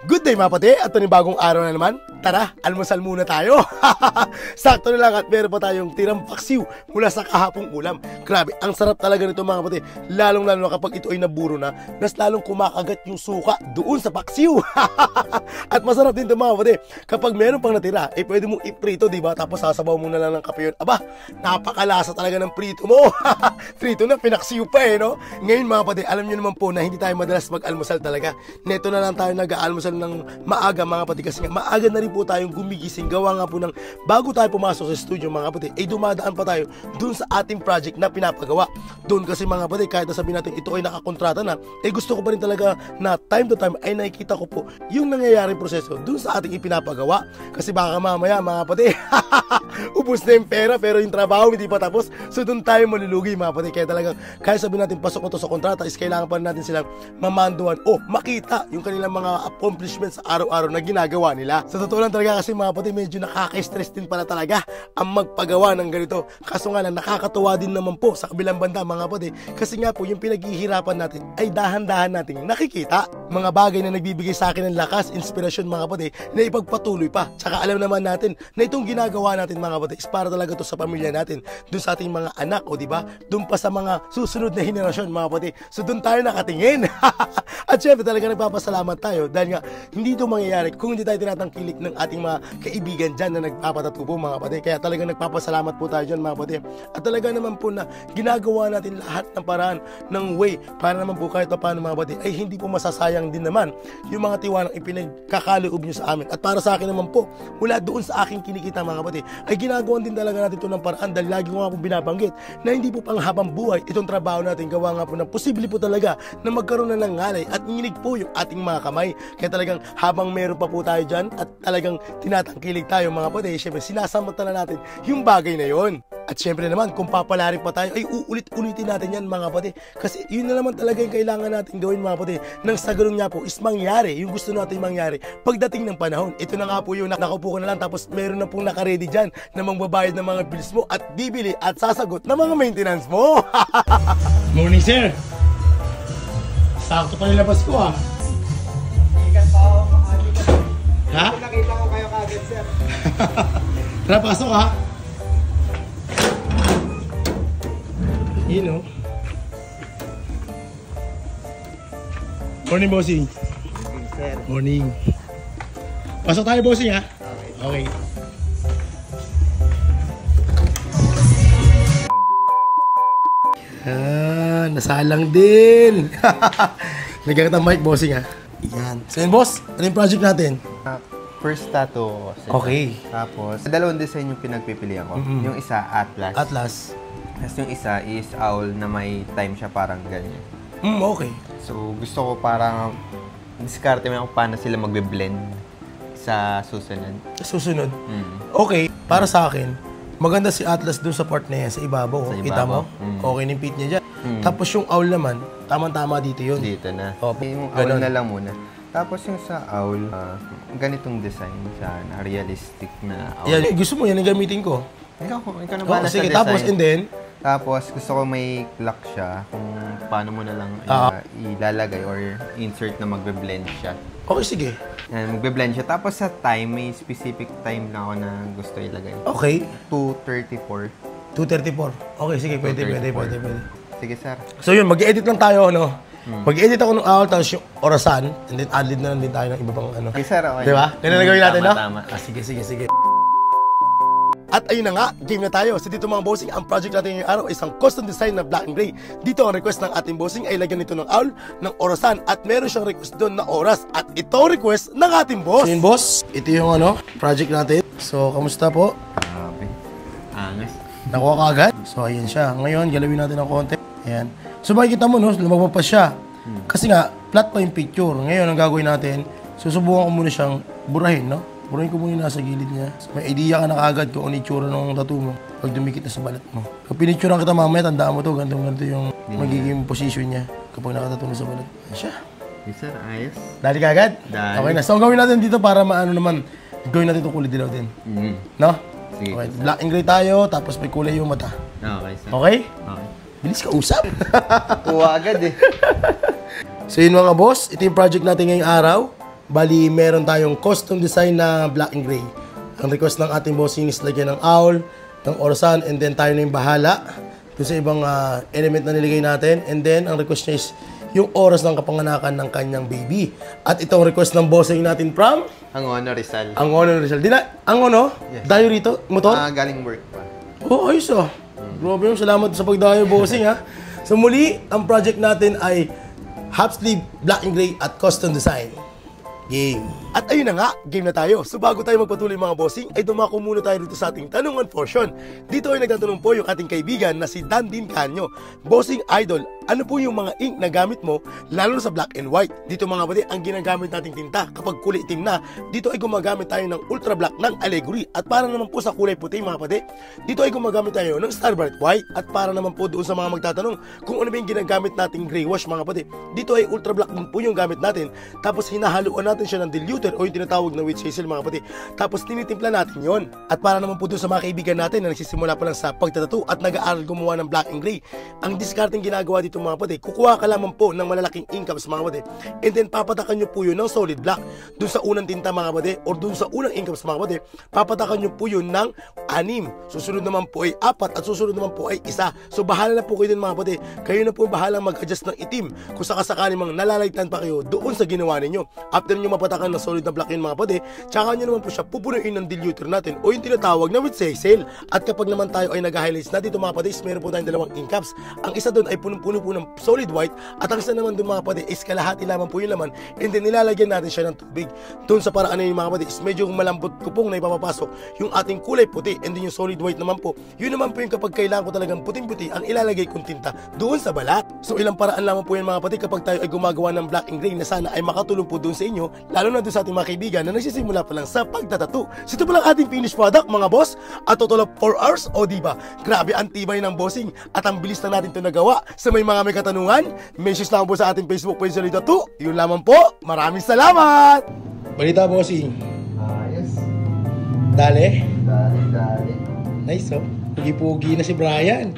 Good day mga pati, at panibagong araw na naman. Tara, almusal muna tayo. Sakto na lang at meron pa tayong tirang paksiw mula sa kahapong ulam. Grabe, ang sarap talaga nito mga pati. Lalong lalo na kapag ito ay naburo na, mas lalong kumakagat yung suka doon sa paksiw. At masarap din ito mga pati. Kapag meron pang natira, pwede mong iprito, diba? Tapos sasabaw mo na lang ng kape yun. Aba, napakalasa talaga ng prito mo. Prito na, pinaksiw pa no? Ngayon mga pati, alam nyo naman po na hindi tayo madalas mag-almusal talaga. Neto na lang tayo nag-aalmusal ng maaga mga pati, kasi nga maaga na rin po tayong gumigising. Gawa nga po ng bago tayo pumasok sa studio mga pati, dumadaan pa tayo dun sa ating project na pinapagawa. Doon kasi mga pati, kahit na sabihin natin ito ay nakakontrata na, gusto ko pa rin talaga na time to time ay nakikita ko po yung nangyayaring proseso dun sa ating ipinapagawa. Kasi baka mamaya mga pati ubos na yung pera pero yung trabaho hindi pa tapos, so dun tayo malulugi mga pati. Kaya talagang kahit sabihin natin pasok na to sa kontrata, is kailangan pa rin natin silang mamanduan o makita yung kanilang mga accomplishments sa araw-araw na ginagawa nila. Sa totoo lang talaga kasi mga pati, medyo nakaka-stress din pala talaga ang magpagawa ng ganito. Kaso nga lang, nakakatuwa din naman po sa kabilang banda mga pati, kasi nga po yung pinaghihirapan natin ay dahan-dahan nating nakikita. Mga bagay na nagbibigay sa akin ng lakas, inspirasyon mga pati, na ipagpatuloy pa. Tsaka alam naman natin na itong ginagawa natin mga pati is para talaga to sa pamilya natin, dun sa ating mga anak, o diba, dun pa sa mga susunod na henerasyon mga pati. So dun tayo nakatingin. At syempre talaga nagpapasalamat tayo dahil nga hindi ito mangyayari kung hindi tayo tinatangkilik ng ating mga kaibigan dyan na nagpapatatupo mga pati. Kaya talaga nagpapasalamat po tayo dyan mga pati. At talaga naman po na ginagawa natin lahat ng paraan, ng way, para naman po kahit pa paano mga pati ay hindi po masasayang din naman yung mga tiwanang ipinagkakaloob nyo sa amin. At para sa akin naman po, mula doon sa aking kinikita mga pati, ay ginagawan din talaga natin ito ng paraan, dahil lagi ko nga po binabanggit na hindi po panghabang buhay itong trabaho natin. Gawa nga po ng posible po talaga na magkaroon na ng ngalay at nginig po yung ating mga kamay. Kaya talagang habang meron pa po tayo dyan at talagang tinatangkilig tayo mga pati, syempre sinasamantala natin yung bagay na yon. At syempre naman, kung papalarin pa tayo, ay uulit-ulitin natin yan mga pati. Kasi yun na naman talaga yung kailangan natin gawin mga pati. Nang sa ganun nga po is mangyari yung gusto natin mangyari pagdating ng panahon. Ito na nga po yung nakaupo ka na lang, tapos meron na pong nakaredy dyan na magbabayad ng mga bills mo at bibili at sasagot ng mga maintenance mo. Morning sir! Sakto pa nilabas ko ha. Ikan pa ako makakita. Ha? Nakita ko kayo kagad sir. Tara, pasok ha. Yun o. Morning bossing. Morning sir. Morning. Pasok tayo bossing ha. Okay. Nasalang din. Nagkagat ang mic bossing ha. Yan. So yun boss, ano yung project natin? First tattoo. Okay. Tapos, dalawang design yung pinagpipilian ko. Yung isa, Atlas. Atlas. Tapos yung isa is owl na may time siya parang ganyan. Okay. So, gusto ko parang diskarte mo kung paano sila magbe-blend sa susunod. Susunod. Okay, para sa akin, maganda si Atlas doon sa part na yan, sa ibabaw. Sa Kita mo? ibabaw. Okay na yung pit niya dyan. Tapos yung owl naman, tamang-tama dito yun. Dito na. Yung Ganun. owl na lang muna. Tapos yung sa owl, ganitong design sana, realistic na owl. Yan, gusto mo yan ang gamitin ko. Ikaw na bala sa Sige, design. tapos and then, Tapos, gusto ko may clock siya kung paano mo na lang ilalagay or insert na magbe-blend siya. okay, sige. Yan, magbe-blend siya. Tapos sa time, may specific time na ako na gusto ilagay. Okay. 2:34. 2:34. Okay, sige, pwede. Sige, sir. So yun, mag-edit lang tayo, no? Mag-edit ako ng owl, tapos yung orasan, and then ad-lib na lang din tayo ng iba pang ano. Okay, sir. Okay. Diba? Ganun na gawin natin, no? Tama. Sige. At ayun na nga, game na tayo. So dito mga bossing, ang project natin ngayong araw ay isang custom design na black and gray. Dito ang request ng ating bossing ay lagyan nito ng owl, ng orasan, at meron siyang request doon na oras. At ito ang request ng ating boss. So yun boss, ito yung project natin. So, kamusta po? Grabe. Angas. Nakuha ka agad? So ayan siya. Ngayon, galawin natin ng konti. Ayan. So makikita mo, no, lumabas pa siya. Kasi nga, flat pa yung picture. Ngayon, ang gagawin natin, susubukan ko muna siyang burahin, no? Burahin ko muna nasa gilid niya. May idea ka na kaagad kung ano yung tsura ng tattoo mo pag dumikit na sa balat mo. Pag pinicturean kita mamaya, tandaan mo to, ganito yung magiging position niya kapag nakatattoo na sa balat. Ayan siya. Yes, sir. Ayos. Dali ka agad? Dali. Okay na. So, ang gawin natin dito para maano naman, gawin natin itong kulay dilaw din. No? Sige. Okay. Black and gray tayo, tapos may kulay yung mata. Okay, sir. Okay? Okay. Bilis ka usap. Kuha agad eh. So yun mga boss, ito yung project natin ngayong araw. Bali, meron tayong custom design na black and gray. Ang request ng ating bossing is lagyan ng owl, ng orasan, and then tayo na yung bahala doon sa ibang element na nilagay natin. And then, ang request niya is yung oras ng kapanganakan ng kanyang baby. At itong request ng bossing natin from Angono, Rizal. Angono, Rizal. Angono? Yes. Dayo rito? Motor? Galing work pa. Oh, ayos ah. Grabe yung salamat sa pagdayo, bossing ha. So muli, ang project natin ay half sleeve, black and gray at custom design. Game. At ayun na nga, game na tayo. So bago tayo magpatuloy mga bossing, ay dumako muna tayo dito sa ating tanungan portion. Dito ay nagtatanong po yung ating kaibigan na si Dandin Canyo. Bossing Idol, ano po yung mga ink na gamit mo, lalo sa black and white? Dito mga kapatid, ang ginagamit nating tinta kapag kulay itim na, dito ay gumagamit tayo ng ultra black ng Allegory. At para naman po sa kulay puti mga kapatid, dito ay gumagamit tayo ng Star Bright White. At para naman po doon sa mga magtatanong kung ano ba yung ginagamit nating gray wash mga kapatid, dito ay ultra black din po yung gamit natin. Tapos hinahaluan natin siya ng diluter o yung tinatawag na witch hazel mga kapatid. Tapos tinitimpla natin yon. At para naman po doon sa mga kaibigan natin na nagsisimula pa lang sa pagtatattoo at nag-aaral gumawa ng black and gray, ang discarding ginagawa dito mga kapatid, kukuha ka lamang po ng malalaking ink caps mga kapatid, and then papatakan nyo po yun ng solid black doon sa unang tinta mga kapatid, or doon sa unang ink caps mga kapatid, papatakan nyo po yun ng 6, susunod naman po ay 4, at susunod naman po ay 1. So bahala na po kayo din mga kapatid, kayo na po bahalang mag-adjust ng itim kung sakasakali mang nalalagtan pa kayo doon sa ginawa ninyo. After nyo mapatakan ng solid na black yun mga kapatid, tsaka nyo naman po siya pupunuin ng diluter natin o yung tinatawag na witch hazel. At kapag naman tayo ay nag-highlights na dito mga kapatid, meron po tayong dalawang ink caps. Ang isa doon ay punong-puno po ng solid white, at ang isa naman doon mga kapatid is kalahati lamang po yung laman, and then nilalagyan natin siya ng tubig. Doon sa paraan na yung mga kapatid is medyo malambot ko pong na ipapapasok yung ating kulay puti, and then yung solid white naman po, yun naman po yung kapag kailangan ko talagang puting-puti ang ilalagay kong tinta doon sa balat. So ilang paraan lamang po yan mga kapatid kapag tayo ay gumagawa ng black and gray na sana ay makatulong po doon sa inyo, lalo na doon sa ating mga kaibigan na nagsisimula pa lang sa pagtatattoo. So ito pa lang ating finished product mga boss, at total of 4 hours, o diba? Grabe ang tibay ng bossing at ang bilis na natin ito nagawa. Sa may mga may katanungan, message lang po sa ating Facebook page sa Tattoo. Yun lamang po. Maraming salamat! Balita bossing. Yes. Dale. Dali. Nice oh. Pugi-pugi na si Brian.